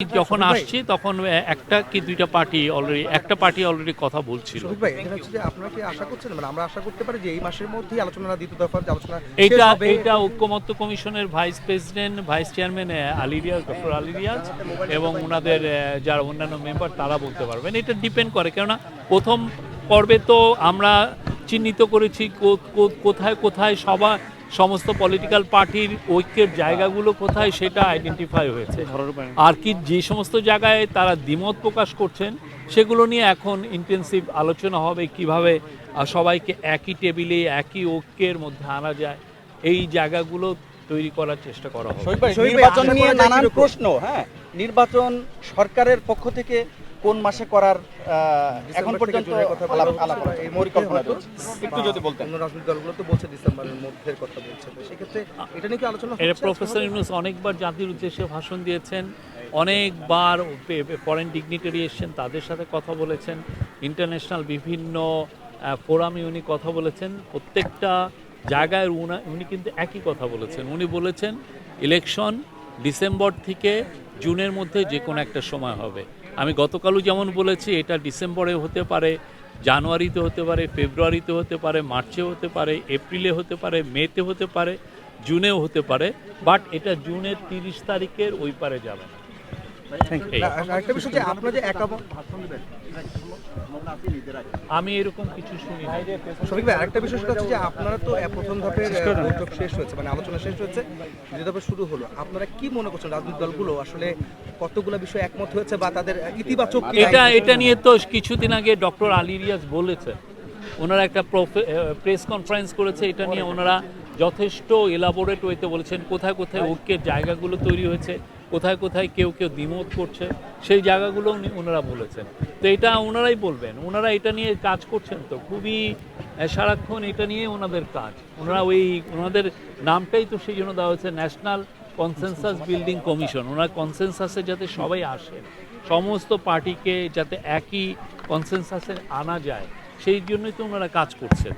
যখন আসছি তখন একটা কি দুইটা পার্টি অলরেডি কথা বলছিল। শফিক ভাই, এখানে হচ্ছে যে আপনারা কি আশা করছেন, মানে আমরা আশা করতে পারি যে এই মাসের মধ্যেই আলোচনা, দ্বিতীয় দফার যে আলোচনা শেষ হবে? এইটা ঐক্যমত্য কমিশনের vice chairman doctor Ali Riaz এবং ওনাদের যারা অন্যান্য মেম্বার তারা বলতে পারবেন। এটা ডিপেন্ড করে, কেননা প্রথম পর্বে তো আমরা চিহ্নিত করেছি কোথায় কোথায় সমস্ত পলিটিক্যাল পার্টির ঐক্যের জায়গাগুলো কোথায় সেটা আইডেন্টিফাই হয়েছে। আর কি যে সমস্ত জায়গায় তারা দ্বিমত প্রকাশ করছেন সেগুলো নিয়ে এখন ইন্টেন্সিভ আলোচনা হবে, কিভাবে সবাইকে একই টেবিলে একই ঐক্যের মধ্যে আনা যায়, এই জায়গাগুলো তৈরি করার চেষ্টা করা হবে। নির্বাচন নিয়ে নানান প্রশ্ন। নির্বাচন সরকারের পক্ষ থেকে কোন মাসে করার এখন পর্যন্ত একটু যদি বলতেন। রাজনৈতিক দলগুলো তো বলছে ডিসেম্বরের মধ্যের কথা বলছে, তো সেক্ষেত্রে এটা নিয়ে কি আলোচনা হচ্ছে? প্রফেসর ইউনূস অনেকবার জাতির উদ্দেশ্যে ভাষণ দিয়েছেন, অনেকবার ফরেন ডিগনিটারি এসেছেন, তাদের সাথে কথা বলেছেন, ইন্টারন্যাশনাল বিভিন্ন ফোরামে উনি কথা বলেছেন। প্রত্যেকটা জায়গায় উনি কিন্তু একই কথা বলেছেন। উনি বলেছেন ইলেকশন ডিসেম্বর থেকে জুনের মধ্যে যে কোনো একটা সময় হবে। আমি গতকালও যেমন বলেছি, এটা ডিসেম্বরে হতে পারে, জানুয়ারিতে হতে পারে, ফেব্রুয়ারিতে হতে পারে, মার্চে হতে পারে, এপ্রিলে হতে পারে, মেতে হতে পারে, জুনেও হতে পারে, বাট এটা জুনের 30 তারিখের ওই পারে যাবে না। আমি এরকম কিছু শুনি না। শফিক ভাই, আরেকটা বিষয় সেটা হচ্ছে যে আপনারা তো প্রথম ধাপের বৈঠক শেষ হয়েছে, মানে আলোচনা শেষ হয়েছে, দ্বিতীয় ধাপে শুরু হলো। আপনারা কি মনে করছেন রাজনৈতিক দলগুলো আসলে কতগুলো বিষয় একমত হয়েছে বা তাদের ইতিবাচক? এটা নিয়ে তো কিছুদিন আগে ডক্টর আলী রিয়াজ বলেছেন, ওনারা একটা প্রেস কনফারেন্স করেছে, এটা নিয়ে ওনারা যথেষ্ট এলাবোরেট ওয়েতে বলেছেন কোথায় কোথায় ঐক্যের জায়গাগুলো তৈরি হয়েছে, কোথায় কোথায় কেউ কেউ দ্বিমত করছে, সেই জায়গাগুলো ওনারা বলেছেন। তো এটা ওনারাই বলবেন, ওনারা এটা নিয়ে কাজ করছেন, তো খুবই সারাক্ষণ এটা নিয়ে ওনাদের কাজ। ওনাদের নামটাই তো সেই জন্য দেওয়া হয়েছে ন্যাশনাল কনসেনসাস বিল্ডিং কমিশন। ওনার কনসেনসাসে যাতে সবাই আসেন, সমস্ত পার্টিকে যাতে একই কনসেনসাসে আনা যায়, সেই জন্যই তো ওনারা কাজ করছেন।